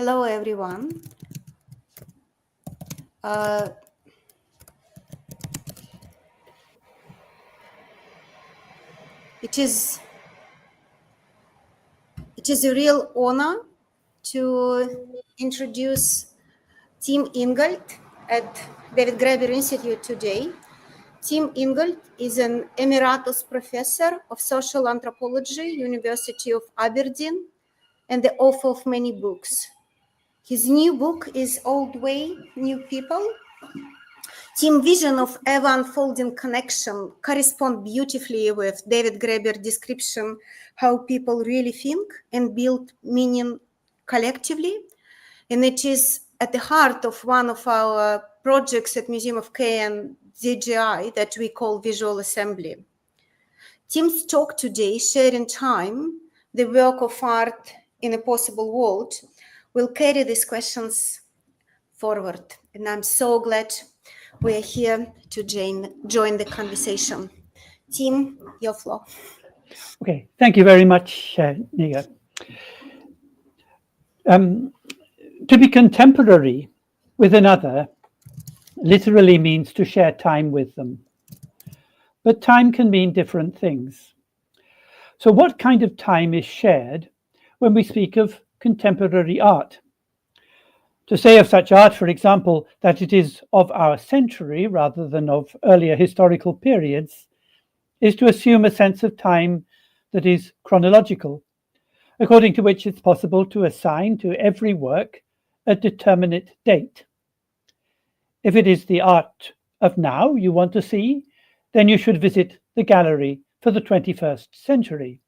Hello, everyone. It is a real honor to introduce Team Ingold at David Graeber Institute today. Team Ingold is an emeritus professor of social anthropology, University of Aberdeen, and the author of many books. His new book is Old Way, New People. Team vision of ever-unfolding connection correspond beautifully with David Graeber description how people really think and build meaning collectively. And it is at the heart of one of our projects at Museum of K and DGI that we call Visual Assembly. Team's talk today, Sharing Time, the work of art in a possible world, will carry these questions forward. And I'm so glad we're here to join the conversation. Tim, your floor. Okay, thank you very much, Nia. To be contemporary with another literally means to share time with them. But time can mean different things. So what kind of time is shared when we speak of contemporary art? To say of such art, for example, that it is of our century rather than of earlier historical periods, is to assume a sense of time that is chronological, according to which it's possible to assign to every work a determinate date. If it is the art of now you want to see, then you should visit the gallery for the 21st century.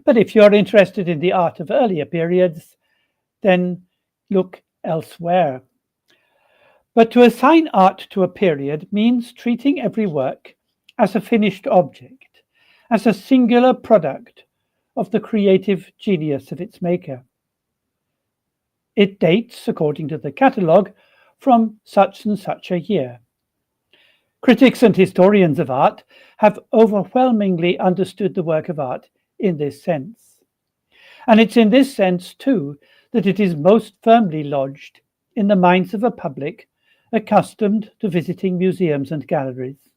But if you're interested in the art of earlier periods, then look elsewhere. But to assign art to a period means treating every work as a finished object, as a singular product of the creative genius of its maker. It dates, according to the catalogue, from such and such a year. Critics and historians of art have overwhelmingly understood the work of art in this sense. And it's in this sense, too, that it is most firmly lodged in the minds of a public accustomed to visiting museums and galleries,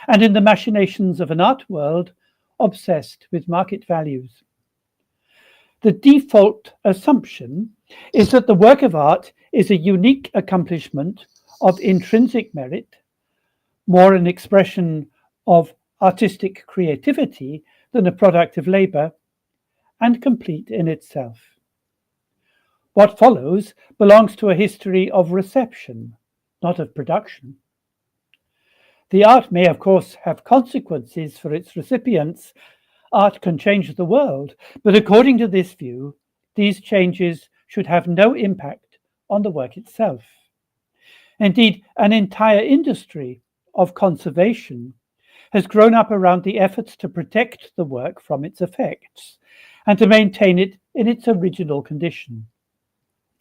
and in the machinations of an art world obsessed with market values. The default assumption is that the work of art is a unique accomplishment of intrinsic merit, more an expression of artistic creativity than a product of labor, and complete in itself. What follows belongs to a history of reception, not of production. The art may, of course, have consequences for its recipients. Art can change the world, but according to this view, these changes should have no impact on the work itself. Indeed, an entire industry of conservation has grown up around the efforts to protect the work from its effects and to maintain it in its original condition.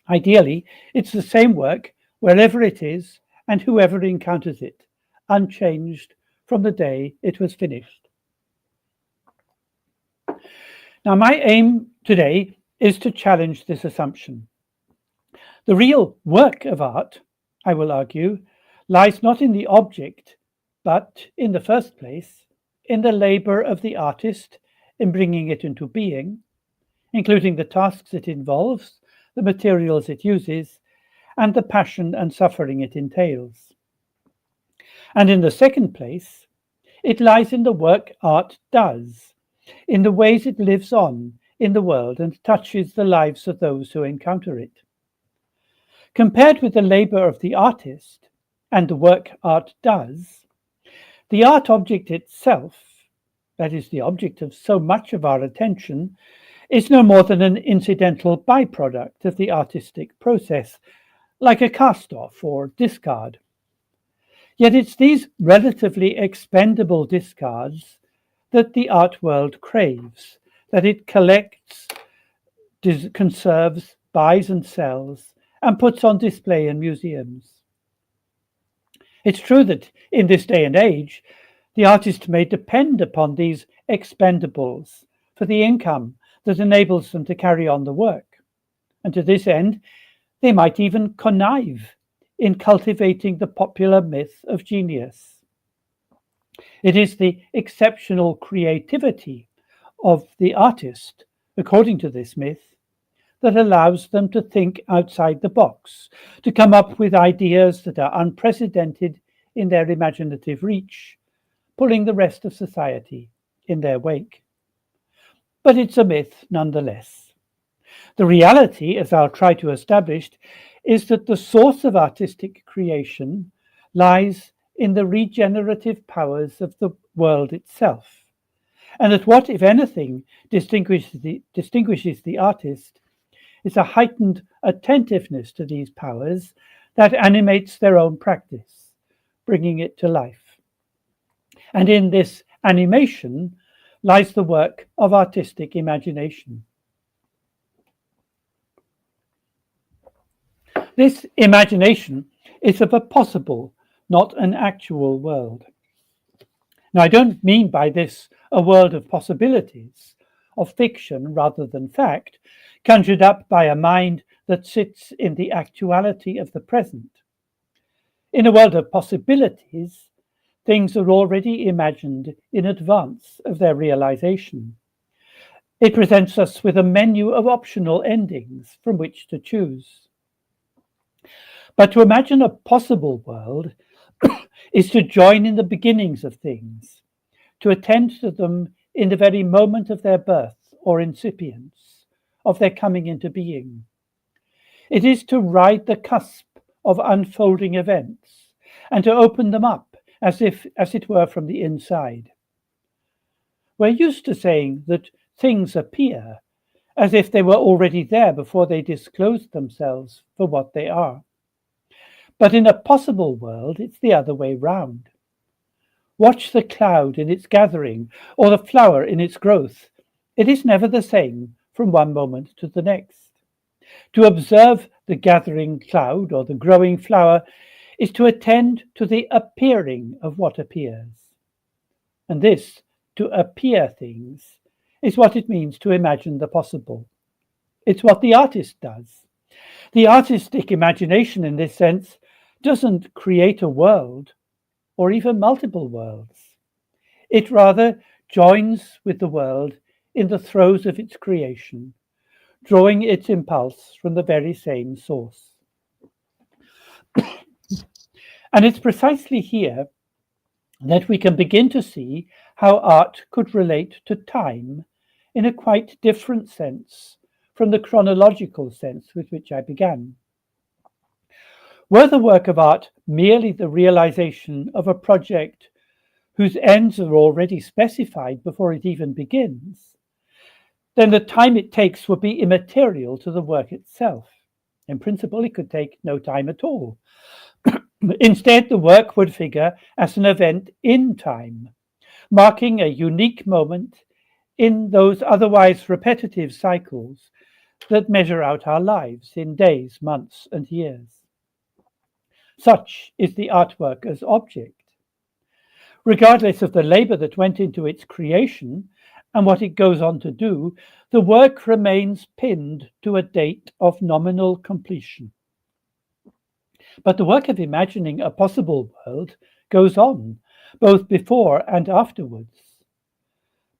Ideally, it's the same work wherever it is and whoever encounters it, unchanged from the day it was finished. Now, my aim today is to challenge this assumption. The real work of art, I will argue, lies not in the object, but, in the first place, in the labor of the artist in bringing it into being, including the tasks it involves, the materials it uses, and the passion and suffering it entails. And in the second place, it lies in the work art does, in the ways it lives on in the world and touches the lives of those who encounter it. Compared with the labor of the artist and the work art does, the art object itself, that is the object of so much of our attention, is no more than an incidental byproduct of the artistic process, like a cast-off or discard. Yet it's these relatively expendable discards that the art world craves, that it collects, conserves, buys and sells, and puts on display in museums. It's true that in this day and age, the artist may depend upon these expendables for the income that enables them to carry on the work. And to this end, They might even connive in cultivating the popular myth of genius. It is the exceptional creativity of the artist, according to this myth, that allows them to think outside the box, to come up with ideas that are unprecedented in their imaginative reach, pulling the rest of society in their wake. But it's a myth nonetheless. The reality, as I'll try to establish, is that the source of artistic creation lies in the regenerative powers of the world itself, and that what, if anything, distinguishes the artist is a heightened attentiveness to these powers that animates their own practice, bringing it to life. And in this animation lies the work of artistic imagination. This imagination is of a possible, not an actual world. Now, I don't mean by this a world of possibilities, of fiction rather than fact, conjured up by a mind that sits in the actuality of the present. In a world of possibilities, things are already imagined in advance of their realization. It presents us with a menu of optional endings from which to choose. But to imagine a possible world is to join in the beginnings of things, to attend to them in the very moment of their birth or incipience, of their coming into being. It is to ride the cusp of unfolding events and to open them up as it were from the inside. We're used to saying that things appear as if they were already there before they disclosed themselves for what they are. But in a possible world, it's the other way round. Watch the cloud in its gathering or the flower in its growth. It is never the same from one moment to the next. To observe the gathering cloud or the growing flower is to attend to the appearing of what appears. And this, to appear things, is what it means to imagine the possible. It's what the artist does. The artistic imagination, in this sense, doesn't create a world or even multiple worlds. It rather joins with the world in the throes of its creation, drawing its impulse from the very same source. And it's precisely here that we can begin to see how art could relate to time in a quite different sense from the chronological sense with which I began. Were the work of art merely the realization of a project whose ends are already specified before it even begins, then the time it takes would be immaterial to the work itself. In principle, it could take no time at all. Instead, the work would figure as an event in time, marking a unique moment in those otherwise repetitive cycles that measure out our lives in days, months, and years. Such is the artwork as object. Regardless of the labor that went into its creation and what it goes on to do, the work remains pinned to a date of nominal completion. But the work of imagining a possible world goes on, both before and afterwards.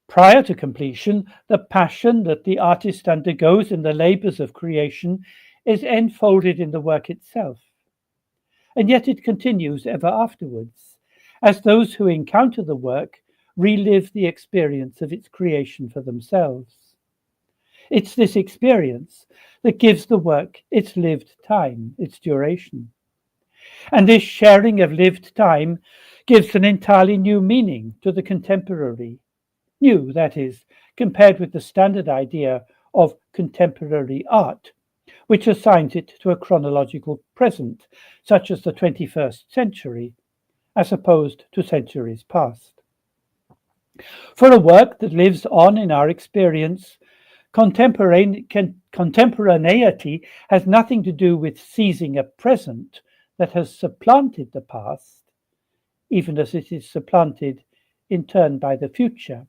Prior to completion, the passion that the artist undergoes in the labors of creation is enfolded in the work itself. And yet it continues ever afterwards, as those who encounter the work relive the experience of its creation for themselves. It's this experience that gives the work its lived time, its duration. And this sharing of lived time gives an entirely new meaning to the contemporary. New, that is, compared with the standard idea of contemporary art, which assigns it to a chronological present, such as the 21st century, as opposed to centuries past. For a work that lives on in our experience, contemporaneity has nothing to do with seizing a present that has supplanted the past, even as it is supplanted in turn by the future.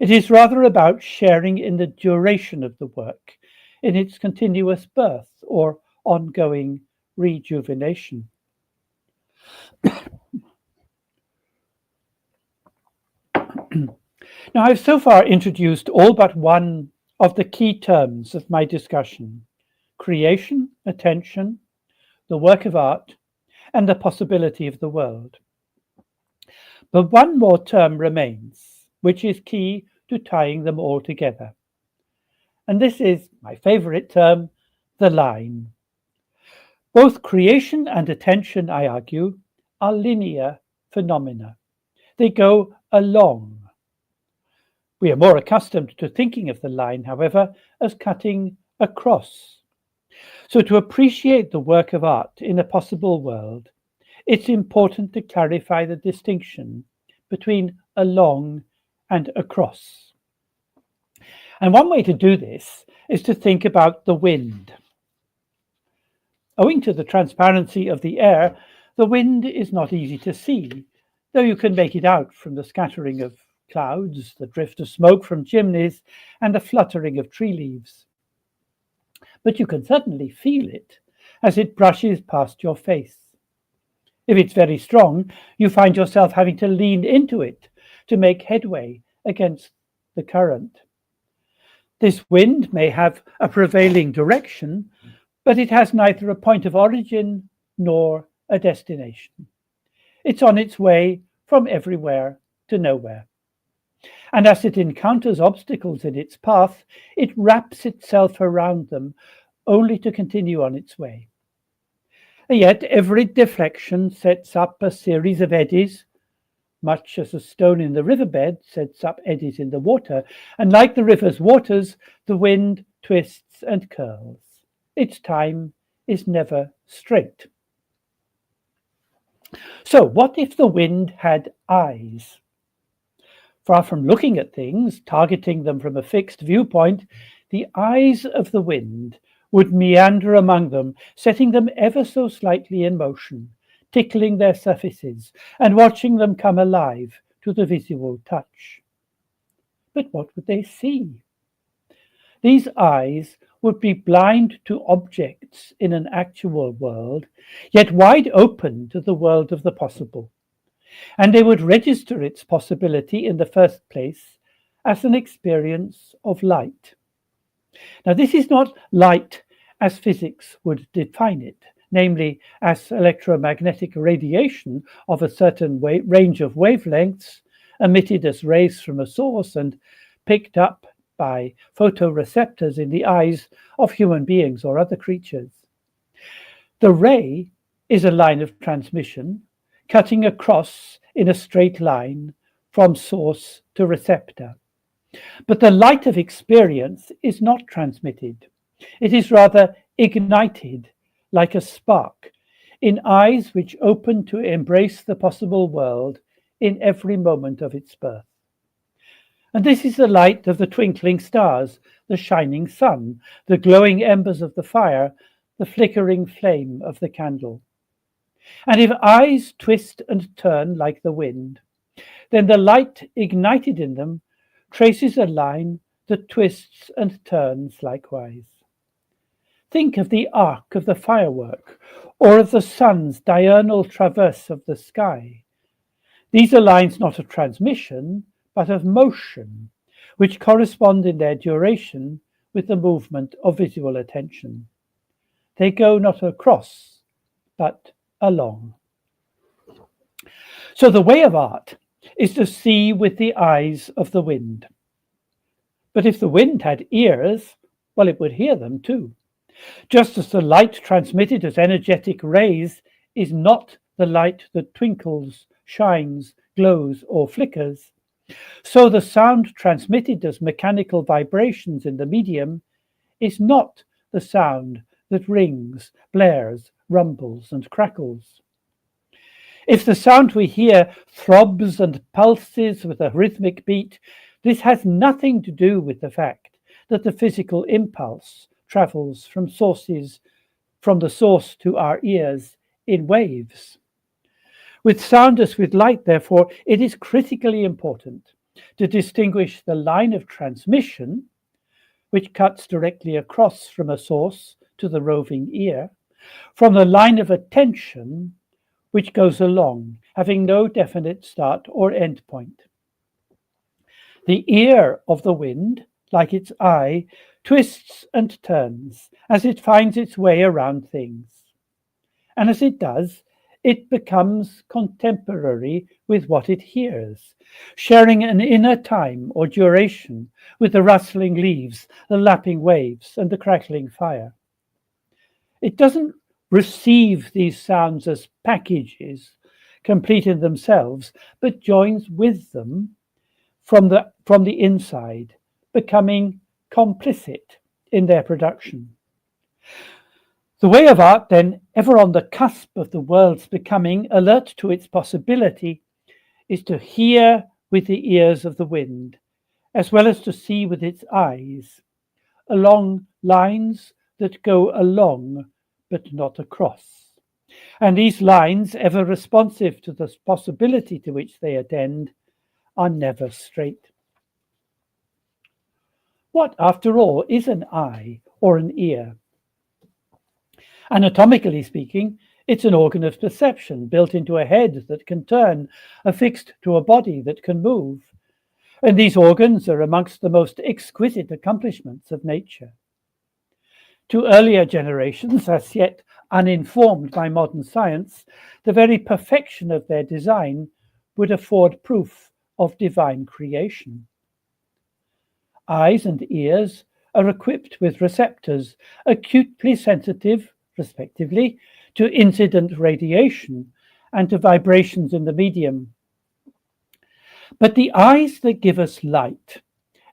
It is rather about sharing in the duration of the work, in its continuous birth or ongoing rejuvenation. Now, I've so far introduced all but one of the key terms of my discussion: creation, attention, the work of art, and the possibility of the world. But one more term remains, which is key to tying them all together. And this is my favorite term, the line. Both creation and attention, I argue, are linear phenomena. They go along. We are more accustomed to thinking of the line, however, as cutting across. So to appreciate the work of art in a possible world, it's important to clarify the distinction between along and across. And one way to do this is to think about the wind. Owing to the transparency of the air, the wind is not easy to see, though you can make it out from the scattering of clouds, the drift of smoke from chimneys, and the fluttering of tree leaves. But you can certainly feel it as it brushes past your face. If it's very strong, you find yourself having to lean into it to make headway against the current. This wind may have a prevailing direction, but it has neither a point of origin nor a destination. It's on its way from everywhere to nowhere. And as it encounters obstacles in its path, it wraps itself around them, only to continue on its way. And yet every deflection sets up a series of eddies, much as a stone in the riverbed sets up eddies in the water, and like the river's waters, the wind twists and curls. Its time is never straight. So what if the wind had eyes? Far from looking at things, targeting them from a fixed viewpoint, the eyes of the wind would meander among them, setting them ever so slightly in motion, tickling their surfaces and watching them come alive to the visual touch. But what would they see? These eyes would be blind to objects in an actual world, yet wide open to the world of the possible. And they would register its possibility in the first place as an experience of light. Now, this is not light as physics would define it, namely as electromagnetic radiation of a certain range of wavelengths emitted as rays from a source and picked up by photoreceptors in the eyes of human beings or other creatures. The ray is a line of transmission, cutting across in a straight line from source to receptor. But the light of experience is not transmitted. It is rather ignited like a spark in eyes which open to embrace the possible world in every moment of its birth. And this is the light of the twinkling stars, the shining sun, the glowing embers of the fire, the flickering flame of the candle. And if eyes twist and turn like the wind, then the light ignited in them traces a line that twists and turns likewise. Think of the arc of the firework, or of the sun's diurnal traverse of the sky. These are lines not of transmission, but of motion, which correspond in their duration with the movement of visual attention. They go not across, but along. So the way of art is to see with the eyes of the wind. But if the wind had ears, well, it would hear them too. Just as the light transmitted as energetic rays is not the light that twinkles, shines, glows, or flickers, so the sound transmitted as mechanical vibrations in the medium is not the sound that rings, blares, rumbles, and crackles. If the sound we hear throbs and pulses with a rhythmic beat, this has nothing to do with the fact that the physical impulse travels from the source to our ears in waves. With sound as with light, therefore, it is critically important to distinguish the line of transmission, which cuts directly across from a source to the roving ear, from the line of attention which goes along, having no definite start or end point. The ear of the wind, like its eye, twists and turns as it finds its way around things. And as it does, it becomes contemporary with what it hears, sharing an inner time or duration with the rustling leaves, the lapping waves, and the crackling fire. It doesn't receive these sounds as packages, complete in themselves, but joins with them from the inside, becoming complicit in their production. The way of art, then, ever on the cusp of the world's becoming, alert to its possibility, is to hear with the ears of the wind, as well as to see with its eyes, along lines that go along but not across. And these lines, ever responsive to the possibility to which they attend, are never straight. What, after all, is an eye or an ear? Anatomically speaking, it's an organ of perception built into a head that can turn, affixed to a body that can move. And these organs are amongst the most exquisite accomplishments of nature. To earlier generations, as yet uninformed by modern science, the very perfection of their design would afford proof of divine creation. Eyes and ears are equipped with receptors, acutely sensitive, respectively, to incident radiation and to vibrations in the medium. But the eyes that give us light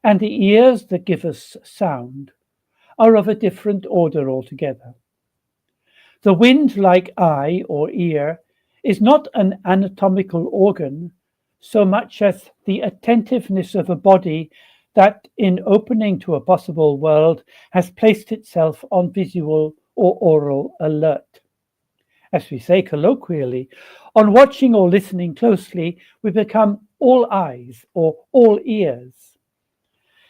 and the ears that give us sound are of a different order altogether. The wind-like eye or ear is not an anatomical organ so much as the attentiveness of a body that, in opening to a possible world, has placed itself on visual or oral alert. As we say colloquially, on watching or listening closely, we become all eyes or all ears.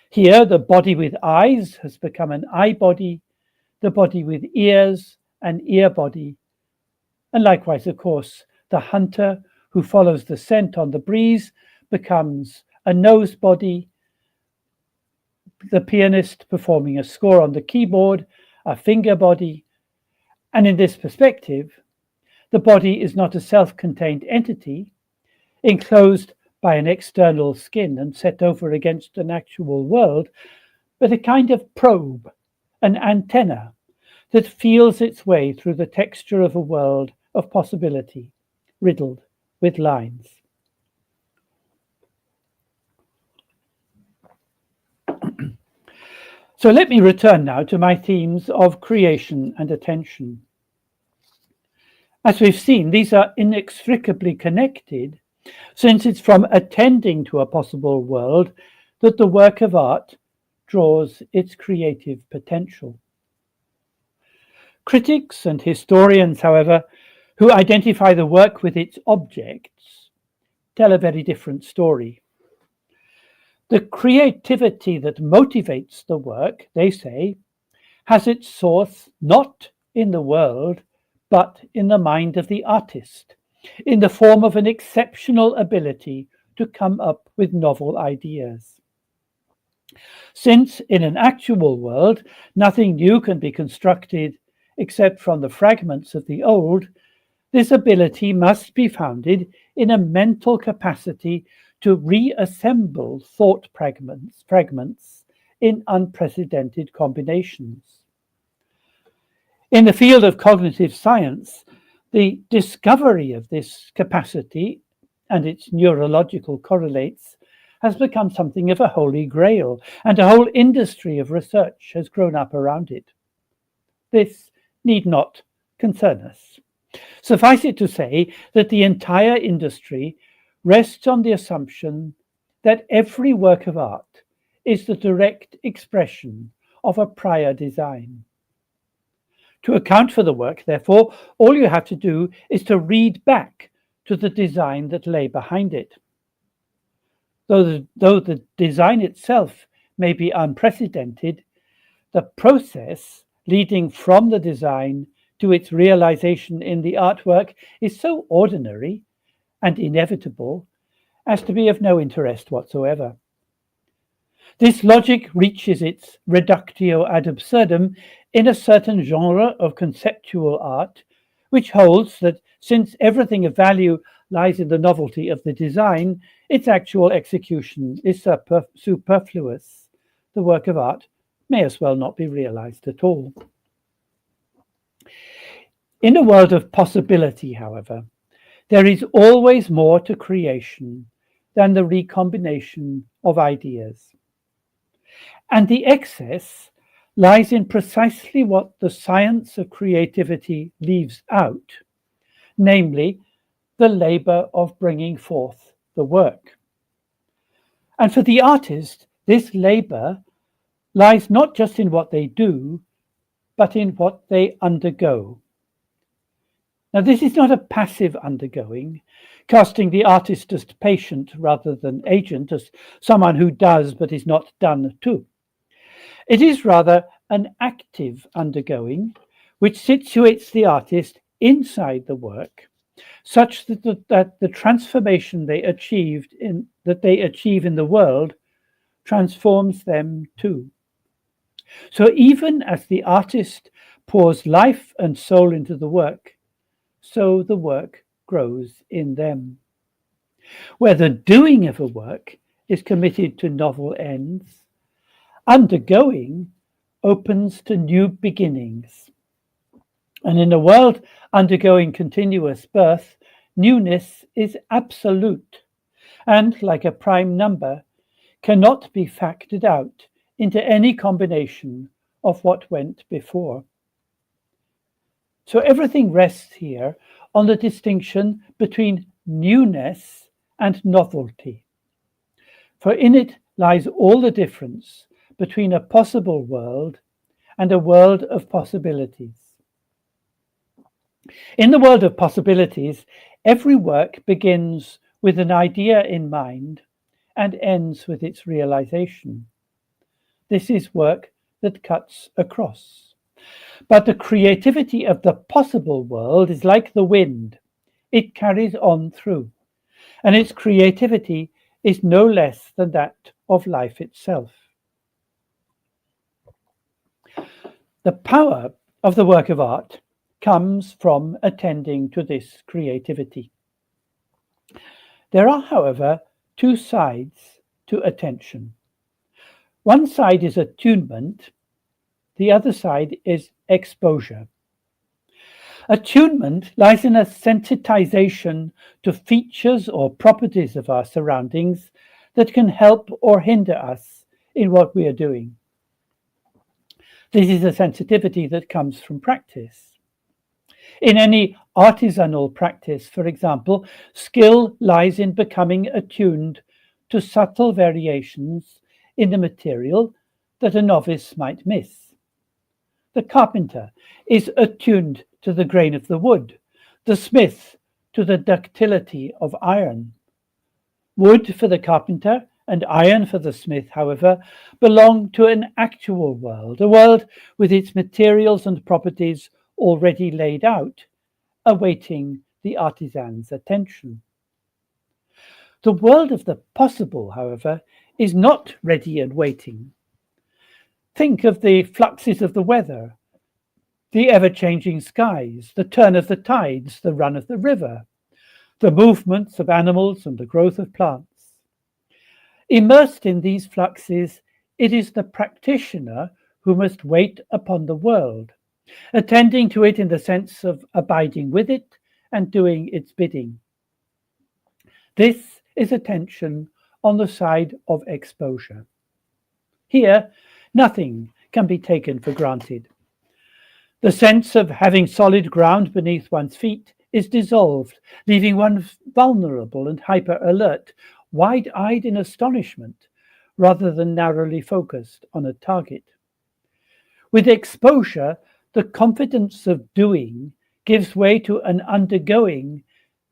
Here, the body with eyes has become an eye body, the body with ears, an ear body. And likewise, of course, the hunter who follows the scent on the breeze becomes a nose body, the pianist performing a score on the keyboard, a finger body. And in this perspective, the body is not a self-contained entity, enclosed by an external skin and set over against an actual world, but a kind of probe, an antenna that feels its way through the texture of a world of possibility, riddled with lines. So let me return now to my themes of creation and attention. As we've seen, these are inextricably connected, since it's from attending to a possible world that the work of art draws its creative potential. Critics and historians, however, who identify the work with its objects, tell a very different story. The creativity that motivates the work, they say, has its source not in the world, but in the mind of the artist, in the form of an exceptional ability to come up with novel ideas. Since in an actual world, nothing new can be constructed except from the fragments of the old, this ability must be founded in a mental capacity to reassemble thought fragments in unprecedented combinations. In the field of cognitive science, the discovery of this capacity and its neurological correlates has become something of a holy grail, and a whole industry of research has grown up around it. This need not concern us. Suffice it to say that the entire industry rests on the assumption that every work of art is the direct expression of a prior design. To account for the work, therefore, all you have to do is to read back to the design that lay behind it. Though the design itself may be unprecedented, the process leading from the design to its realization in the artwork is so ordinary and inevitable as to be of no interest whatsoever. This logic reaches its reductio ad absurdum in a certain genre of conceptual art, which holds that since everything of value lies in the novelty of the design, its actual execution is superfluous. The work of art may as well not be realized at all. In a world of possibility, however, there is always more to creation than the recombination of ideas. And the excess lies in precisely what the science of creativity leaves out, namely the labor of bringing forth the work. And for the artist, this labor lies not just in what they do, but in what they undergo. Now, this is not a passive undergoing, casting the artist as patient rather than agent, as someone who does but is not done to. It is rather an active undergoing, which situates the artist inside the work, such that the transformation they achieve in the world transforms them too. So even as the artist pours life and soul into the work, so the work grows in them. Where the doing of a work is committed to novel ends, undergoing opens to new beginnings. And in a world undergoing continuous birth, newness is absolute and, like a prime number, cannot be factored out into any combination of what went before. So everything rests here on the distinction between newness and novelty. For in it lies all the difference between a possible world and a world of possibilities. In the world of possibilities, every work begins with an idea in mind and ends with its realization. This is work that cuts across. But the creativity of the possible world is like the wind. It carries on through, and its creativity is no less than that of life itself. The power of the work of art comes from attending to this creativity. There are, however, two sides to attention. One side is attunement, the other side is exposure. Attunement lies in a sensitization to features or properties of our surroundings that can help or hinder us in what we are doing. This is a sensitivity that comes from practice. In any artisanal practice, for example, skill lies in becoming attuned to subtle variations in the material that a novice might miss. The carpenter is attuned to the grain of the wood, the smith to the ductility of iron. Wood for the carpenter and iron for the smith, however, belong to an actual world, a world with its materials and properties already laid out, awaiting the artisan's attention. The world of the possible, however, is not ready and waiting. Think of the fluxes of the weather, the ever-changing skies, the turn of the tides, the run of the river, the movements of animals and the growth of plants. Immersed in these fluxes, it is the practitioner who must wait upon the world, attending to it in the sense of abiding with it and doing its bidding. This is attention on the side of exposure. Here, nothing can be taken for granted. The sense of having solid ground beneath one's feet is dissolved, leaving one vulnerable and hyper-alert, wide-eyed in astonishment, rather than narrowly focused on a target. With exposure, the confidence of doing gives way to an undergoing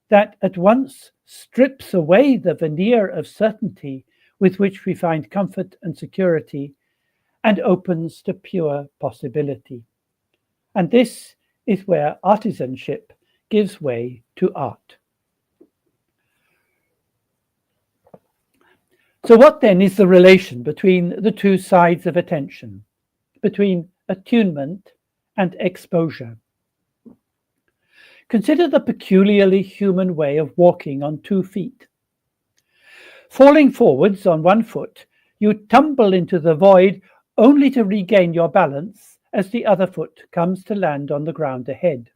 that at once strips away the veneer of certainty with which we find comfort and security, and opens to pure possibility. And this is where artisanship gives way to art. So what then is the relation between the two sides of attention, between attunement and exposure? Consider the peculiarly human way of walking on 2 feet. Falling forwards on 1 foot, you tumble into the void only to regain your balance as the other foot comes to land on the ground ahead.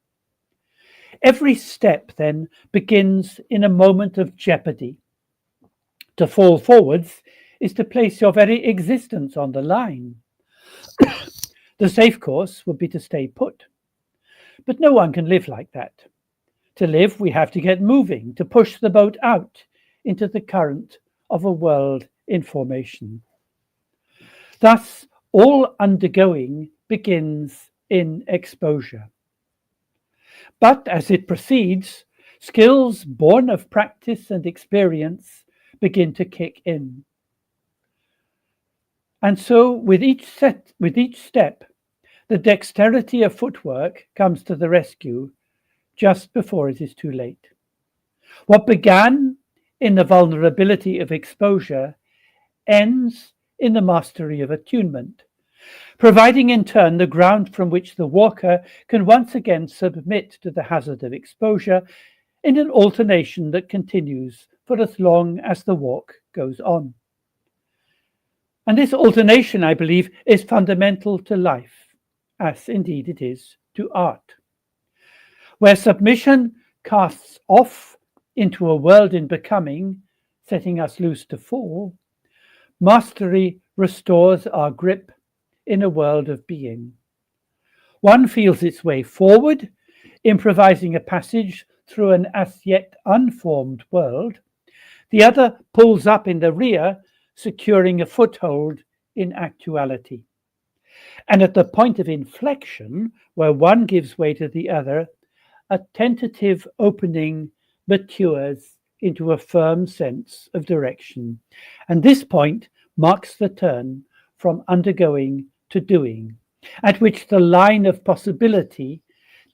Every step then begins in a moment of jeopardy. To fall forwards is to place your very existence on the line. The safe course would be to stay put. But no one can live like that. To live, we have to get moving, to push the boat out into the current of a world in formation. Thus, all undergoing begins in exposure. But as it proceeds, skills born of practice and experience begin to kick in. And so with each step, the dexterity of footwork comes to the rescue just before it is too late. What began in the vulnerability of exposure ends in the mastery of attunement, providing in turn the ground from which the walker can once again submit to the hazard of exposure in an alternation that continues for as long as the walk goes on. And this alternation, I believe, is fundamental to life, as indeed it is to art. Where submission casts off into a world in becoming, setting us loose to fall, mastery restores our grip in a world of being. One feels its way forward, improvising a passage through an as yet unformed world. The other pulls up in the rear, securing a foothold in actuality. And at the point of inflection, where one gives way to the other, a tentative opening matures into a firm sense of direction. And this point marks the turn from undergoing to doing, at which the line of possibility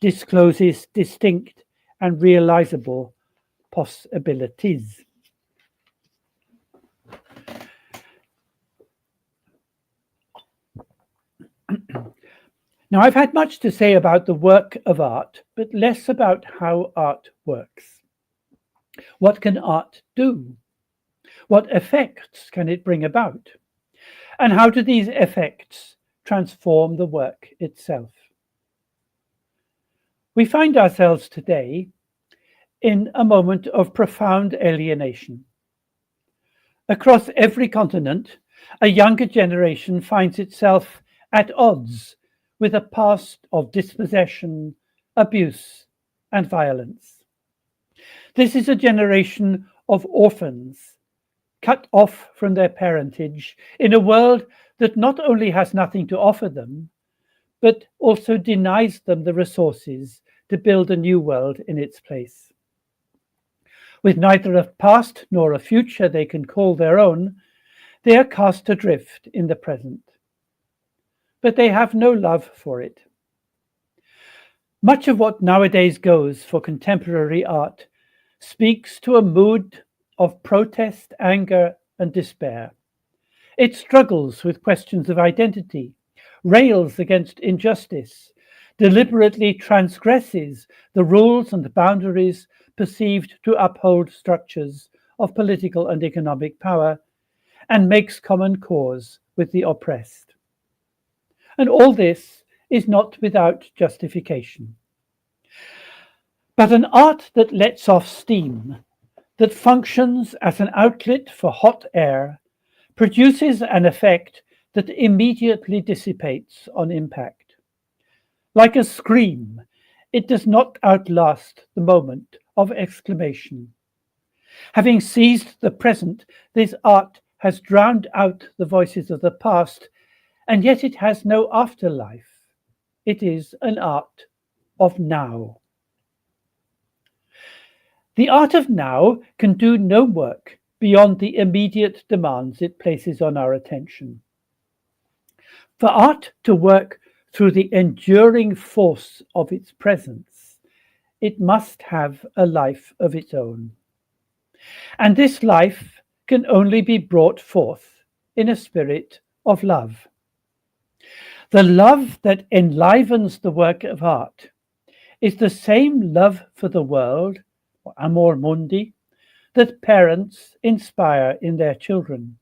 discloses distinct and realizable possibilities. Now, I've had much to say about the work of art, but less about how art works. What can art do? What effects can it bring about? And how do these effects transform the work itself? We find ourselves today in a moment of profound alienation. Across every continent, a younger generation finds itself at odds with a past of dispossession, abuse, and violence. This is a generation of orphans, cut off from their parentage in a world that not only has nothing to offer them, but also denies them the resources to build a new world in its place. With neither a past nor a future they can call their own, they are cast adrift in the present. But they have no love for it. Much of what nowadays goes for contemporary art speaks to a mood of protest, anger, and despair. It struggles with questions of identity, rails against injustice, deliberately transgresses the rules and boundaries perceived to uphold structures of political and economic power, and makes common cause with the oppressed. And all this is not without justification. But an art that lets off steam, that functions as an outlet for hot air, produces an effect that immediately dissipates on impact. Like a scream, it does not outlast the moment of exclamation. Having seized the present, this art has drowned out the voices of the past, and yet it has no afterlife. It is an art of now. The art of now can do no work beyond the immediate demands it places on our attention. For art to work through the enduring force of its presence, it must have a life of its own. And this life can only be brought forth in a spirit of love. The love that enlivens the work of art is the same love for the world, amor mundi, that parents inspire in their children.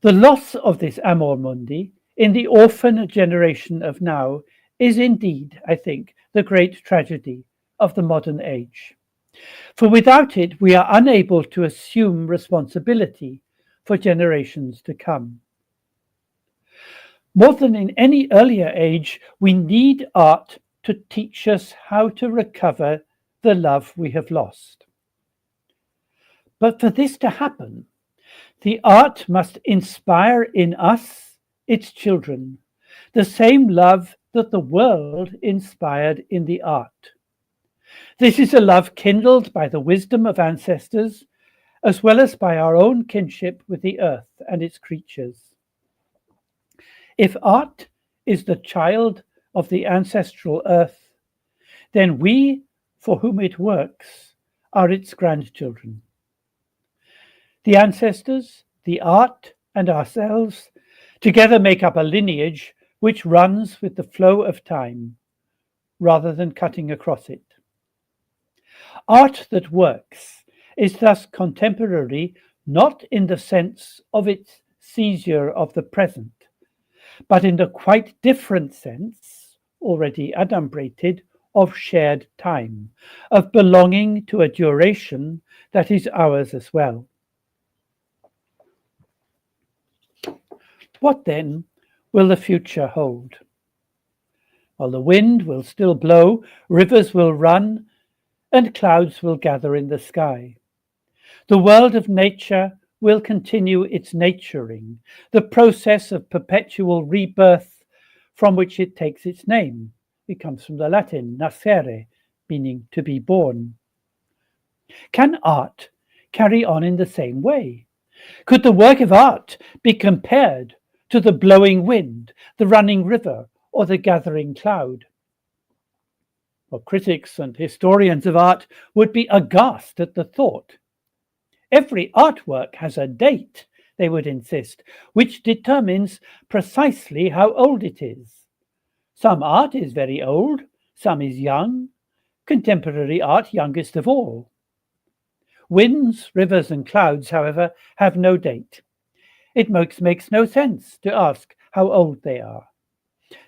The loss of this amor mundi in the orphan generation of now is indeed, I think, the great tragedy of the modern age. For without it, we are unable to assume responsibility for generations to come. More than in any earlier age, we need art to teach us how to recover the love we have lost. But for this to happen, the art must inspire in us, its children, the same love that the world inspired in the art. This is a love kindled by the wisdom of ancestors, as well as by our own kinship with the earth and its creatures. If art is the child of the ancestral earth, then we, for whom it works, are its grandchildren. The ancestors, the art, and ourselves together make up a lineage which runs with the flow of time, rather than cutting across it. Art that works is thus contemporary, not in the sense of its seizure of the present, but in the quite different sense, already adumbrated, of shared time, of belonging to a duration that is ours as well. What then will the future hold? Well, the wind will still blow, rivers will run, and clouds will gather in the sky. The world of nature will continue its naturing, the process of perpetual rebirth from which it takes its name. It comes from the Latin nascere, meaning to be born. Can art carry on in the same way? Could the work of art be compared to the blowing wind, the running river, or the gathering cloud? Well, critics and historians of art would be aghast at the thought. Every artwork has a date, they would insist, which determines precisely how old it is. Some art is very old, some is young, contemporary art youngest of all. Winds, rivers, and clouds, however, have no date. It makes no sense to ask how old they are.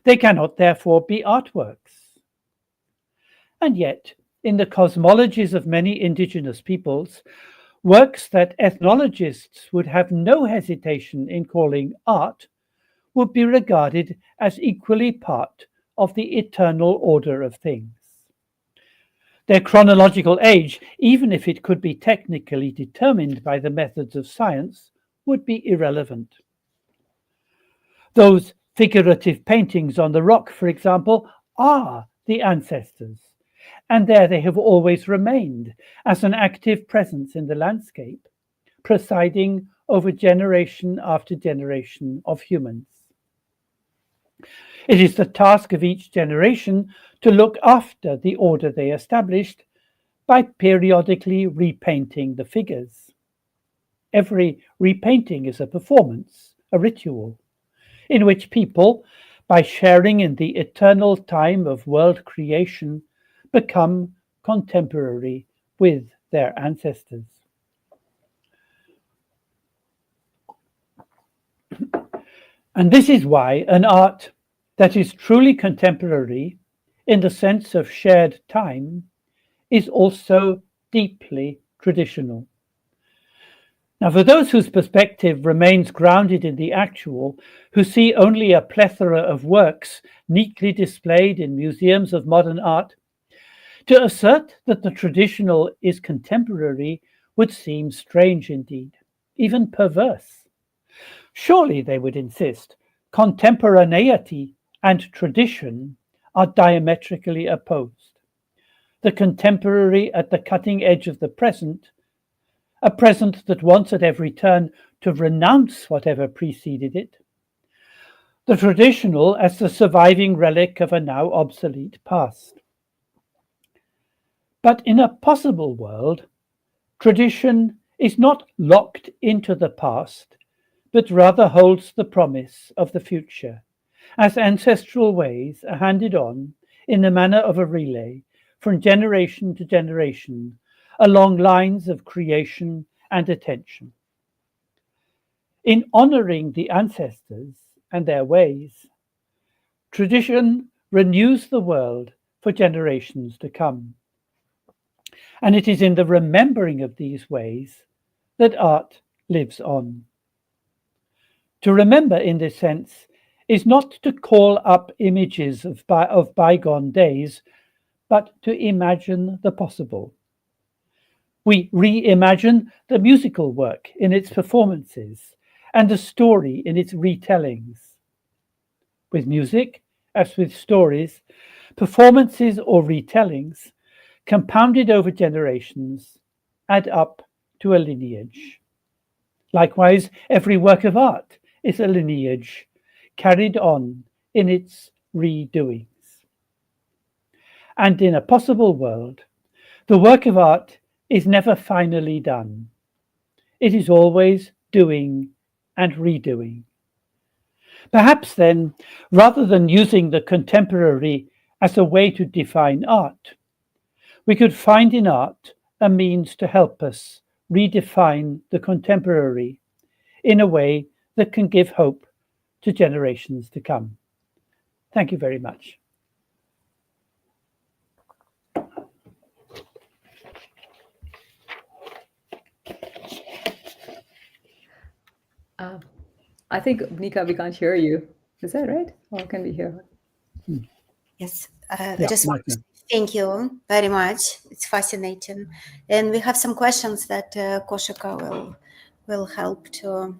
They cannot therefore be artworks. And yet, in the cosmologies of many indigenous peoples, works that ethnologists would have no hesitation in calling art would be regarded as equally part of the eternal order of things. Their chronological age, even if it could be technically determined by the methods of science, would be irrelevant. Those figurative paintings on the rock, for example, are the ancestors, and there they have always remained as an active presence in the landscape, presiding over generation after generation of humans. It is the task of each generation to look after the order they established by periodically repainting the figures. Every repainting is a performance, a ritual, in which people, by sharing in the eternal time of world creation, become contemporary with their ancestors. And this is why an art that is truly contemporary in the sense of shared time is also deeply traditional. Now, for those whose perspective remains grounded in the actual, who see only a plethora of works neatly displayed in museums of modern art, to assert that the traditional is contemporary would seem strange indeed, even perverse. Surely, they would insist, contemporaneity and tradition are diametrically opposed. The contemporary at the cutting edge of the present, a present that wants at every turn to renounce whatever preceded it. the traditional as the surviving relic of a now obsolete past. But in a possible world, tradition is not locked into the past, but rather holds the promise of the future, as ancestral ways are handed on in the manner of a relay from generation to generation along lines of creation and attention. In honoring the ancestors and their ways, tradition renews the world for generations to come. And it is in the remembering of these ways that art lives on. To remember in this sense is not to call up images of bygone days, but to imagine the possible. We reimagine the musical work in its performances and the story in its retellings. With music, as with stories, performances or retellings, compounded over generations, add up to a lineage. Likewise, every work of art is a lineage carried on in its redoings. And in a possible world, the work of art is never finally done. It is always doing and redoing. Perhaps then, rather than using the contemporary as a way to define art, we could find in art a means to help us redefine the contemporary in a way that can give hope to generations to come. Thank you very much. I think, Nika, we can't hear you. Is that right? Or can we hear her? Yes, I just want to thank you very much. It's fascinating. And we have some questions that Koshika will help to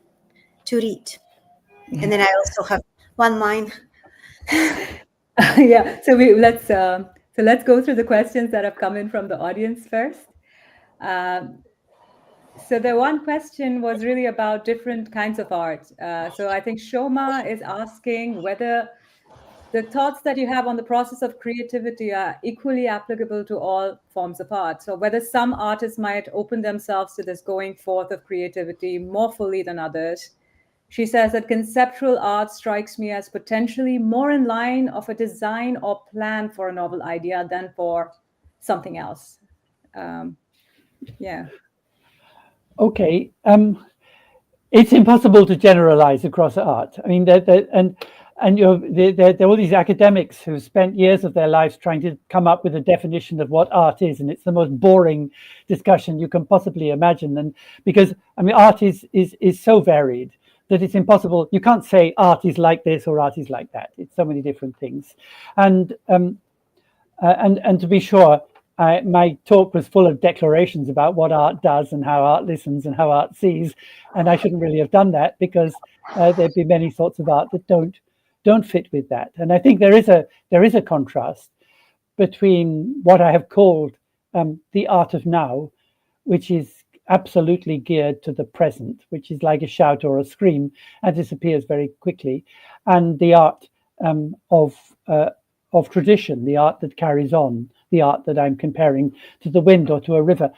read. And then I also have one mine. Yeah, so let's go through the questions that have come in from the audience first. So the one question was really about different kinds of art. So I think Shoma is asking whether the thoughts that you have on the process of creativity are equally applicable to all forms of art. So whether some artists might open themselves to this going forth of creativity more fully than others. She says that conceptual art strikes me as potentially more in line of a design or plan for a novel idea than for something else. Yeah. Okay. It's impossible to generalize across art. I mean, there are all these academics who spent years of their lives trying to come up with a definition of what art is, and it's the most boring discussion you can possibly imagine. And because I mean, art is so varied that it's impossible. You can't say art is like this or art is like that. It's so many different things, and to be sure. My talk was full of declarations about what art does and how art listens and how art sees, and I shouldn't really have done that because there'd be many sorts of art that don't fit with that. And I think there is a contrast between what I have called the art of now, which is absolutely geared to the present, which is like a shout or a scream and disappears very quickly, and the art of tradition, the art that carries on, the art that I'm comparing to the wind or to a river.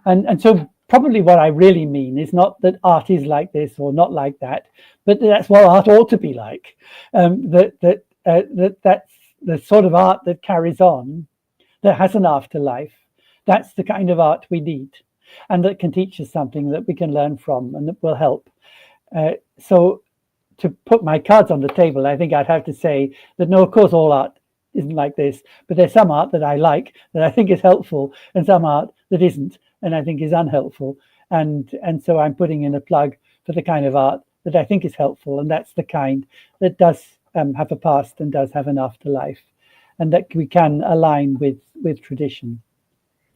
And so probably what I really mean is not that art is like this or not like that, but that's what art ought to be like. That's the sort of art that carries on, that has an afterlife. That's the kind of art we need, and that can teach us something that we can learn from and that will help. So to put my cards on the table, I think I'd have to say that no, of course, all art isn't like this, but there's some art that I like, that I think is helpful, and some art that isn't, and I think is unhelpful. And so I'm putting in a plug for the kind of art that I think is helpful, and that's the kind that does have a past and does have an afterlife, and that we can align with tradition.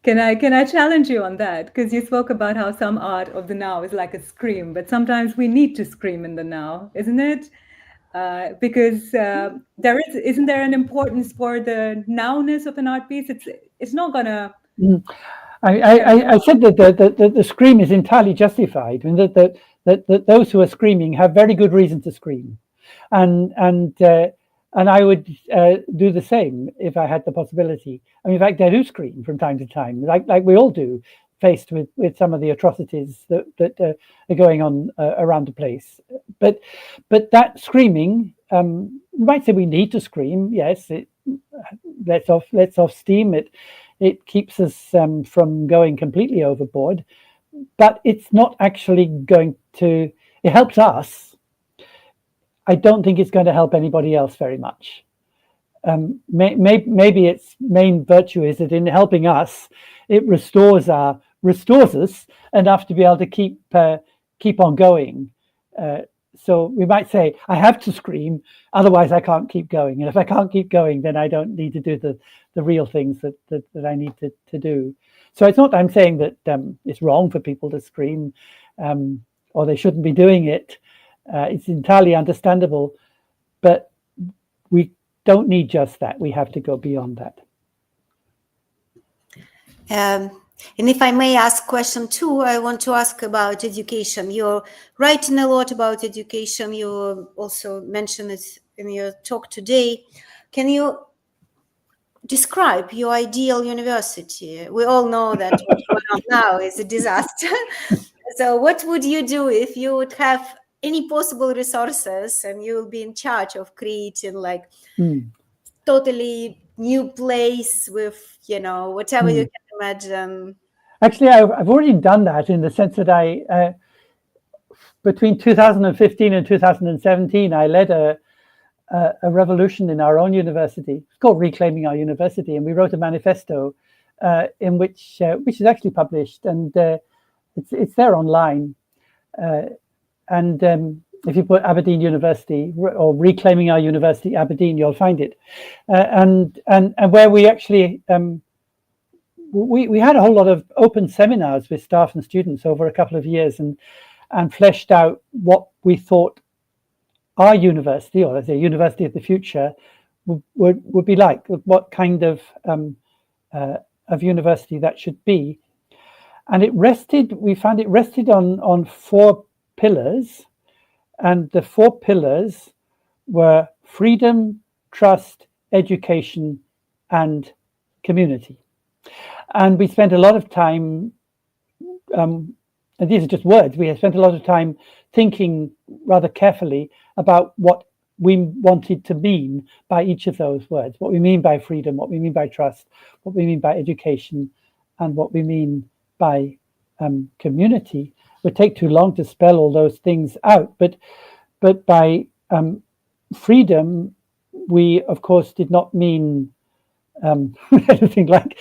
Can I challenge you on that? Because you spoke about how some art of the now is like a scream, but sometimes we need to scream in the now, isn't it? Because isn't there an importance for the nowness of an art piece? It's not gonna. I said that the scream is entirely justified, and that those who are screaming have very good reason to scream. and I would do the same if I had the possibility. I mean, in fact, I do scream from time to time, like we all do, faced with some of the atrocities that are going on around the place. But that screaming, you might say we need to scream. Yes, it lets off steam. It keeps us from going completely overboard. But it's not actually going to. It helps us. I don't think it's going to help anybody else very much. Maybe its main virtue is that in helping us, it restores us enough to be able to keep on going. So we might say, I have to scream, otherwise I can't keep going. And if I can't keep going, then I don't need to do the real things that I need to do. So it's not I'm saying that it's wrong for people to scream or they shouldn't be doing it. It's entirely understandable, but we don't need just that. We have to go beyond that. And if I may ask question two, I want to ask about education. You're writing a lot about education. You also mentioned it in your talk today. Can you describe your ideal university? We all know that what's going on now is a disaster. So what would you do if you would have any possible resources and you will be in charge of creating like totally new place with, whatever you can imagine? Actually, I've already done that in the sense that I, between 2015 and 2017, I led a revolution in our own university. It's called Reclaiming Our University, and we wrote a manifesto in which is actually published, and it's there online. And if you put Aberdeen University or Reclaiming Our University Aberdeen, you'll find it. And where we actually we had a whole lot of open seminars with staff and students over a couple of years, and fleshed out what we thought our university, or let's say university of the future, would be like, what kind of university that should be. And we found it rested on 4 pillars, and the 4 pillars were freedom, trust, education, and community. And we spent a lot of time, and these are just words, we spent a lot of time thinking rather carefully about what we wanted to mean by each of those words, what we mean by freedom, what we mean by trust, what we mean by education, and what we mean by community. It would take too long to spell all those things out, but by freedom, we of course did not mean anything like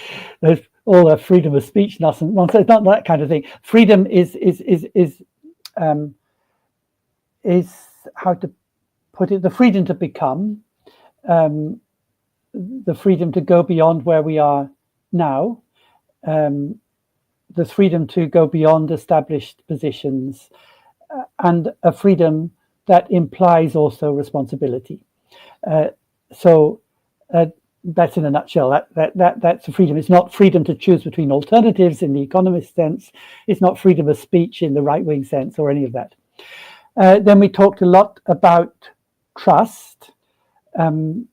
all the freedom of speech nonsense. Not that kind of thing. Freedom is how to put it, the freedom to become, the freedom to go beyond where we are now, the freedom to go beyond established positions, and a freedom that implies also responsibility. So that's in a nutshell. That's a freedom. It's not freedom to choose between alternatives in the economist sense. It's not freedom of speech in the right-wing sense or any of that. Then we talked a lot about trust, and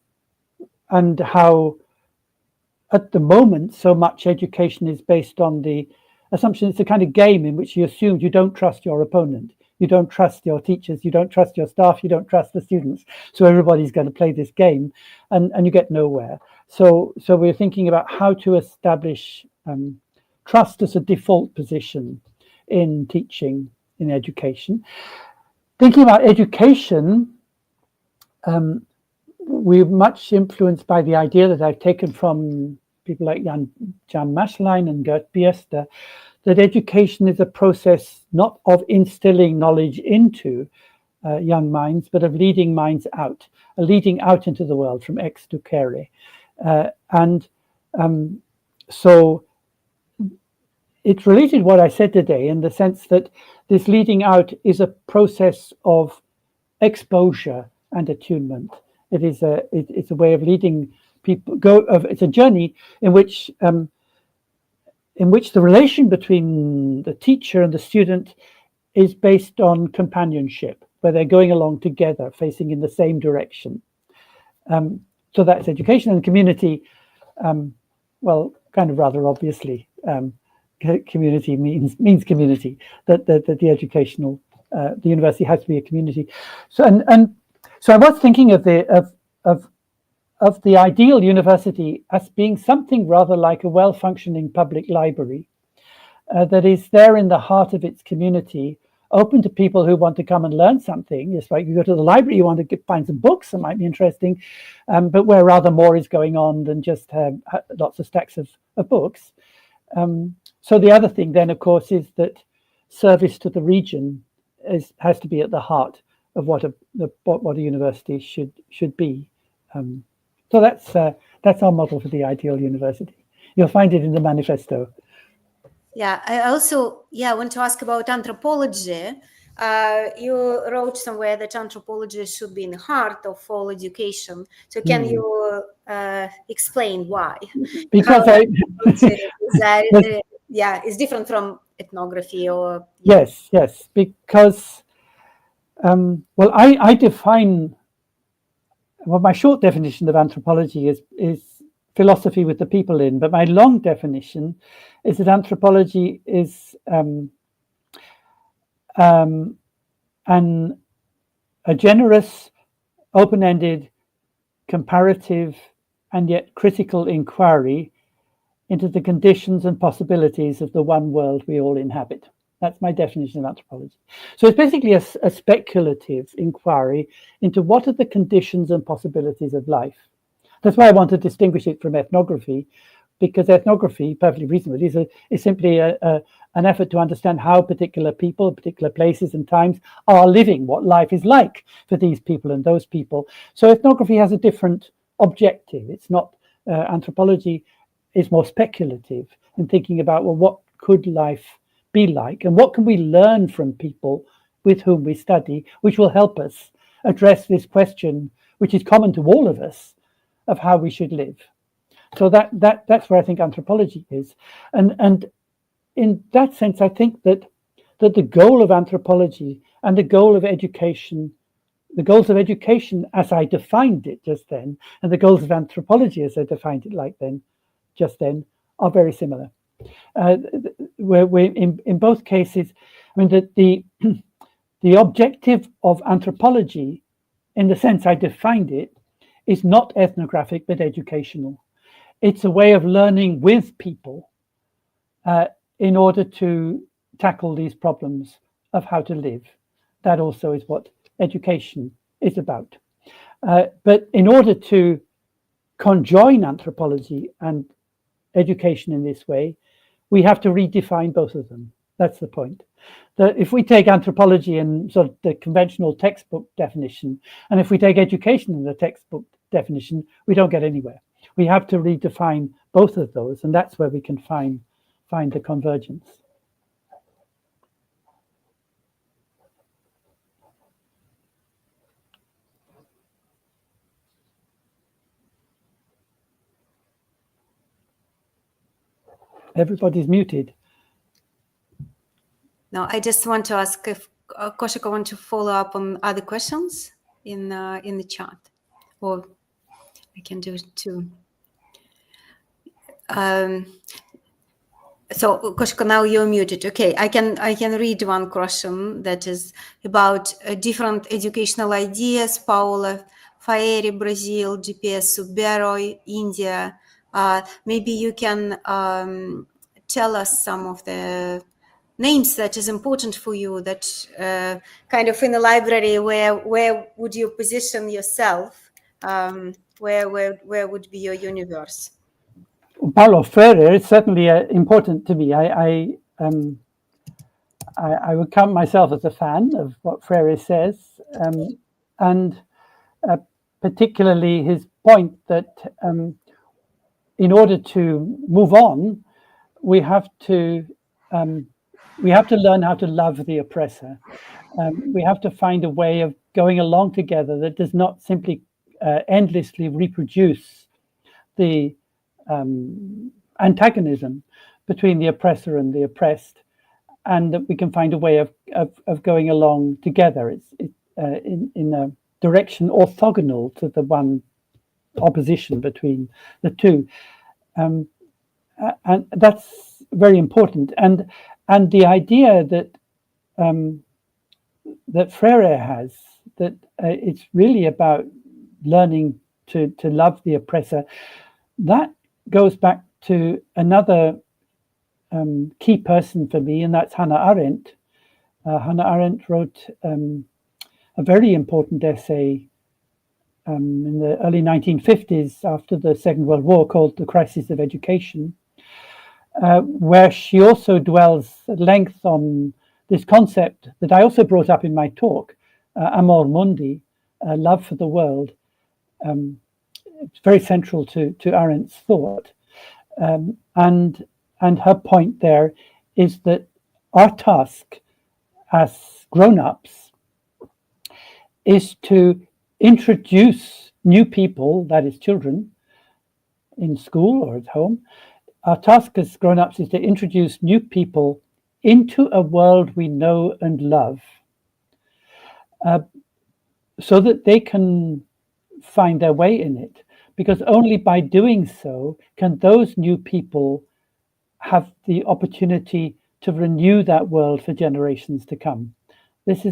how at the moment so much education is based on the assumption it's a kind of game in which you assume you don't trust your opponent, you don't trust your teachers, you don't trust your staff, you don't trust the students, so everybody's going to play this game, and you get nowhere. So we're thinking about how to establish trust as a default position in teaching, in education. Thinking about education, we're much influenced by the idea that I've taken from people like Jan Maschlein and Gert Bierster, that education is a process not of instilling knowledge into young minds, but of leading minds out, leading out into the world from ex ducere. So it's related to what I said today, in the sense that this leading out is a process of exposure and attunement. It's a way of leading people it's a journey in which the relation between the teacher and the student is based on companionship. where they're going along together, facing in the same direction. So that's education. And community, well, kind of rather obviously, community means community. That the educational, the university has to be a community. So so I was thinking of the ideal university as being something rather like a well-functioning public library that is there in the heart of its community, open to people who want to come and learn something. It's like you go to the library, you want to find some books that might be interesting, but where rather more is going on than just lots of stacks of books. So the other thing then, of course, is that service to the region has to be at the heart of what a university should be. So that's our model for the ideal university. You'll find it in the manifesto. Yeah, I also want to ask about anthropology. You wrote somewhere that anthropology should be in the heart of all education. So can you explain why? Because it's different from ethnography or... Yes, because, well, I define, well, my short definition of anthropology is philosophy with the people in, but my long definition is that anthropology is a generous, open-ended, comparative, and yet critical inquiry into the conditions and possibilities of the one world we all inhabit. That's my definition of anthropology. So it's basically a speculative inquiry into what are the conditions and possibilities of life. That's why I want to distinguish it from ethnography, because ethnography, perfectly reasonably, is simply an effort to understand how particular people, particular places and times are living, what life is like for these people and those people. So ethnography has a different objective. It's not, anthropology is more speculative in thinking about, well, what could life be like and what can we learn from people with whom we study, which will help us address this question, which is common to all of us, of how we should live. So that's where I think anthropology is. And in that sense, I think that the goal of anthropology and the goal of education, the goals of education as I defined it just then, and the goals of anthropology as I defined it just then, are very similar. Where in both cases, I mean, the objective of anthropology, in the sense I defined it, is not ethnographic but educational. It's a way of learning with people in order to tackle these problems of how to live. That also is what education is about. But in order to conjoin anthropology and education in this way, we have to redefine both of them. That's the point. That if we take anthropology in sort of the conventional textbook definition, and if we take education in the textbook definition, we don't get anywhere. We have to redefine both of those, and that's where we can find the convergence. Everybody's muted. No, I just want to ask if Koshika want to follow up on other questions in the chat, or I can do it too. So Koshika, now you're muted. Okay, I can read one question that is about different educational ideas. Paola Faeri, Brazil, GPS Subero, India. Maybe you can tell us some of the names that is important for you, that kind of in the library, where would you position yourself? Where would be your universe? Paulo Freire is certainly important to me. I would count myself as a fan of what Freire says, and particularly his point that in order to move on, we have to learn how to love the oppressor. We have to find a way of going along together that does not simply endlessly reproduce the antagonism between the oppressor and the oppressed, and that we can find a way of going along together. in a direction orthogonal to the one opposition between the two, and that's very important. And the idea that that Freire has, that it's really about learning to love the oppressor, that goes back to another key person for me, and that's Hannah Arendt. Hannah Arendt wrote a very important essay in the early 1950s after the Second World War called The Crisis of Education, where she also dwells at length on this concept that I also brought up in my talk, amor mundi, love for the world. It's very central to Arendt's thought. And her point there is that our task as grown-ups is to introduce new people, that is children, in school or at home. Our task as grown-ups is to introduce new people into a world we know and love, so that they can find their way in it. Because only by doing so can those new people have the opportunity to renew that world for generations to come. This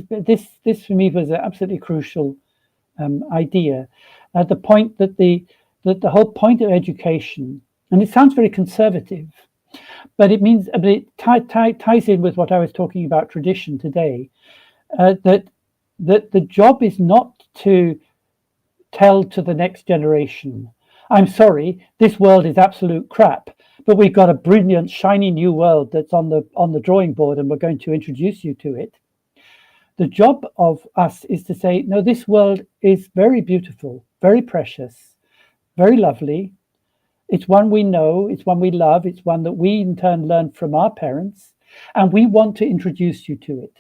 for me was an absolutely crucial idea. The point that the whole point of education, and it sounds very conservative, but it means, but it ties in with what I was talking about tradition today. That the job is not to tell to the next generation, I'm sorry, this world is absolute crap, but we've got a brilliant, shiny new world that's on the drawing board, and we're going to introduce you to it. The job of us is to say, no, this world is very beautiful, very precious, very lovely. It's one we know, it's one we love, it's one that we in turn learned from our parents, and we want to introduce you to it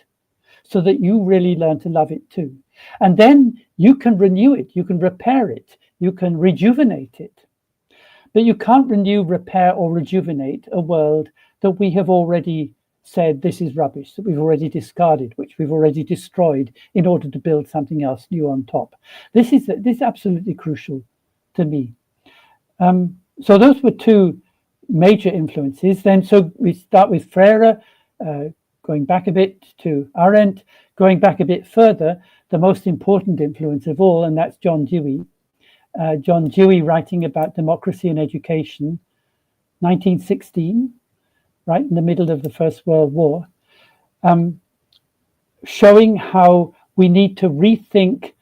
so that you really learn to love it too. And then you can renew it, you can repair it, you can rejuvenate it. But you can't renew, repair, or rejuvenate a world that we have already said this is rubbish, that we've already discarded, which we've already destroyed in order to build something else new on top. This is absolutely crucial to me. So those were two major influences. Then, so we start with Freire, going back a bit to Arendt, going back a bit further, the most important influence of all, and that's John Dewey. John Dewey writing about democracy and education, 1916, right in the middle of the First World War, showing how we need to rethink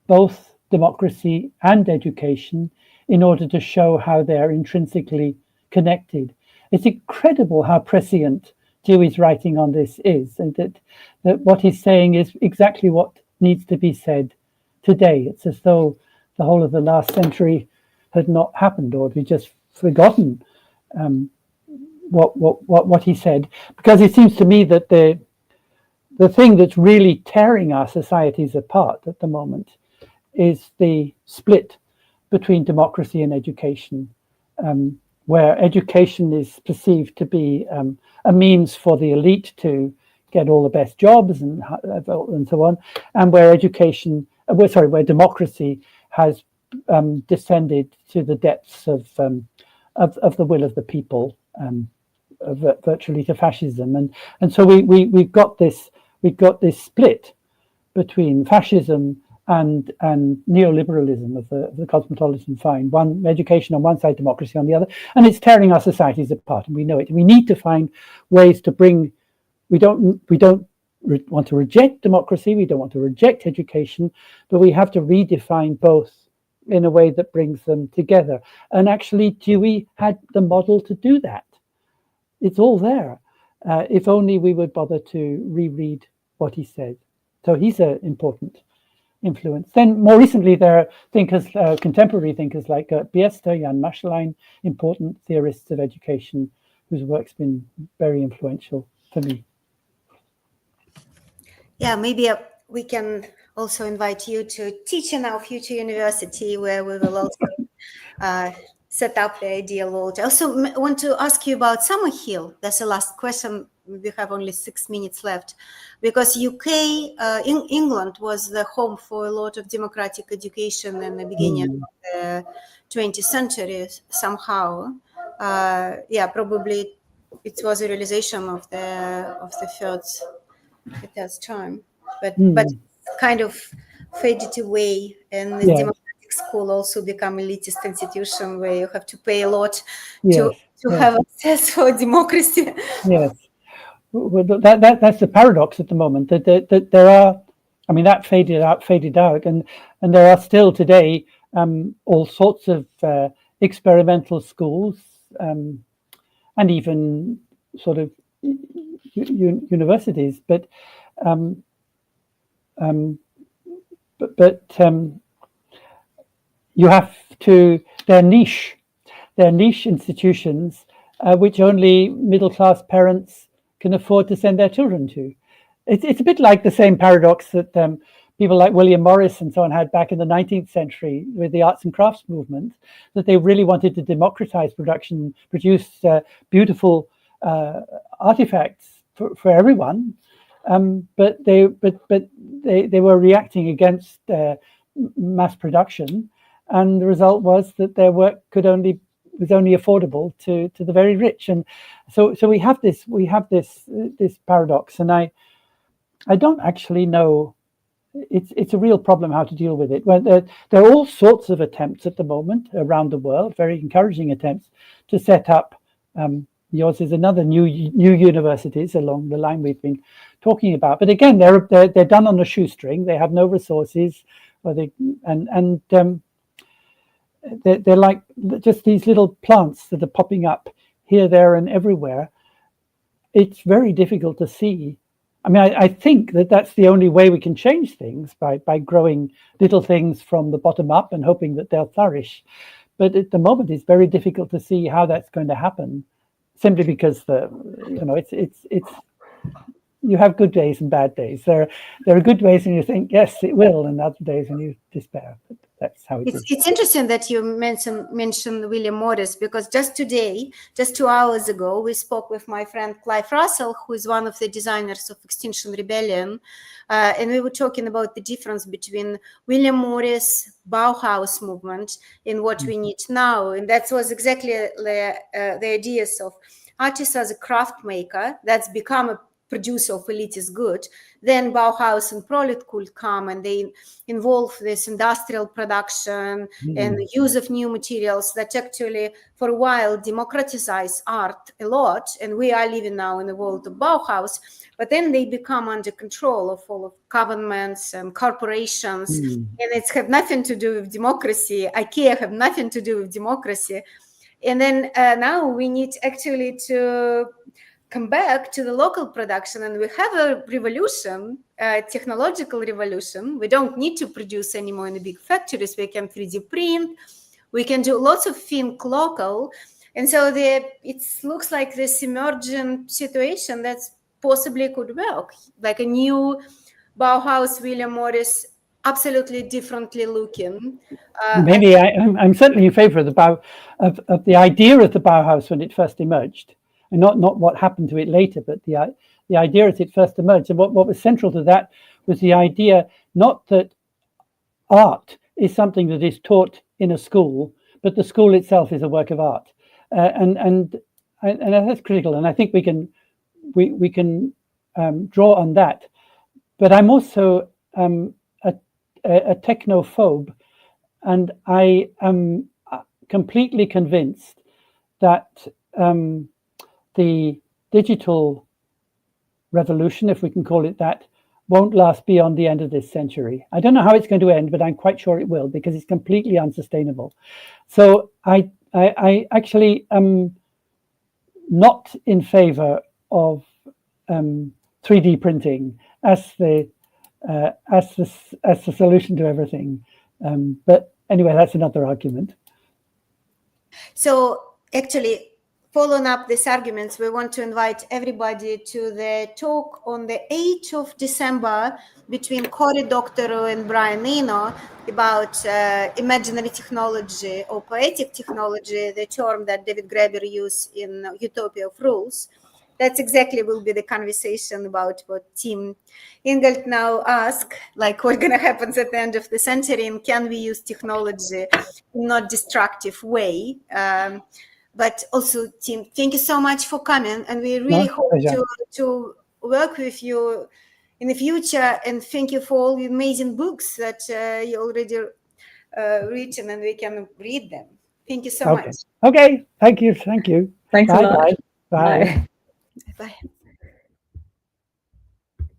both democracy and education in order to show how they're intrinsically connected. It's incredible how prescient Dewey's writing on this is, and that what he's saying is exactly what needs to be said today. It's as though the whole of the last century had not happened, or we just forgotten what he said, because it seems to me that the thing that's really tearing our societies apart at the moment is the split between democracy and education, where education is perceived to be a means for the elite to get all the best jobs and so on, and where where democracy has descended to the depths of the will of the people, virtually to fascism, and so we've got this split between fascism and neoliberalism of the cosmopolitan find, one education on one side, democracy on the other, and it's tearing our societies apart, and we know it. And we need to find ways to bring. We don't want to reject democracy. We don't want to reject education, but we have to redefine both in a way that brings them together. And actually, Dewey had the model to do that. It's all there. If only we would bother to reread what he said. So he's an important influence. Then more recently, there are thinkers, contemporary thinkers like Biester, Jan Maschlein, important theorists of education whose work's been very influential for me. Yeah, maybe we can also invite you to teach in our future university, where we will also set up the ideal world. I also want to ask you about Summerhill. That's the last question we have only 6 minutes left, because UK, England was the home for a lot of democratic education in the beginning of the 20th century somehow. Probably it was a realization of the third term, but kind of faded away, and the democratic school also become elitist institution where you have to pay a lot to have access for democracy. Yes, well, that's the paradox at the moment, that there are, I mean, that faded out, and there are still today all sorts of experimental schools, and even sort of universities, but you have to, they're niche institutions which only middle-class parents can afford to send their children to. It's a bit like the same paradox that people like William Morris and so on had back in the 19th century with the arts and crafts movement, that they really wanted to democratize production, produce beautiful artifacts for everyone, but they were reacting against mass production, and the result was that their work was only affordable to the very rich, and so we have this paradox, and I don't actually know. It's a real problem how to deal with it. Well, there are all sorts of attempts at the moment around the world, very encouraging attempts to set up. Yours is another new universities along the line we've been talking about. But again, they're done on a shoestring. They have no resources, they're like just these little plants that are popping up here, there, and everywhere. It's very difficult to see. I mean, I think that's the only way we can change things, by growing little things from the bottom up and hoping that they'll flourish. But at the moment, it's very difficult to see how that's going to happen, simply because it's you have good days and bad days. There are good days when you think, yes, it will, and other days when you despair. But that's how it is. It's interesting that you mentioned William Morris, because just 2 hours ago, we spoke with my friend Clive Russell, who is one of the designers of Extinction Rebellion, and we were talking about the difference between William Morris, Bauhaus movement, and what we need now. And that was exactly the ideas of artists as a craft maker that's become a producer of elitist good. Then Bauhaus and Prolet could come, and they involve this industrial production and the use of new materials that actually for a while democratize art a lot. And we are living now in the world of Bauhaus, but then they become under control of all of governments and corporations, and it's have nothing to do with democracy. IKEA have nothing to do with democracy. And then now we need actually to come back to the local production, and we have a revolution, a technological revolution. We don't need to produce anymore in the big factories. We can 3D print. We can do lots of think local. And so it looks like this emergent situation that possibly could work, like a new Bauhaus, William Morris, absolutely differently looking. Maybe I'm certainly in favor of the idea of the Bauhaus when it first emerged. And not what happened to it later, but the idea as it first emerged. And what was central to that was the idea not that art is something that is taught in a school, but the school itself is a work of art, and that's critical. And I think we can draw on that. But I'm also a technophobe, and I am completely convinced that the digital revolution, if we can call it that, won't last beyond the end of this century. I don't know how it's going to end, but I'm quite sure it will, because it's completely unsustainable. So I actually am not in favor of 3D printing as the solution to everything. But anyway, that's another argument. So actually, following up these arguments, we want to invite everybody to the talk on the 8th of December between Cory Doctorow and Brian Eno about imaginary technology or poetic technology, the term that David Graeber used in Utopia of Rules. that's exactly will be the conversation about what Team Ingold now ask, like what's going to happen at the end of the century, and can we use technology in not destructive way. But also, Tim, thank you so much for coming, and we really hope to work with you in the future. And thank you for all the amazing books that you already written, and we can read them. Thank you so much. Okay, thank you. Thanks a lot. Bye. Bye. Bye.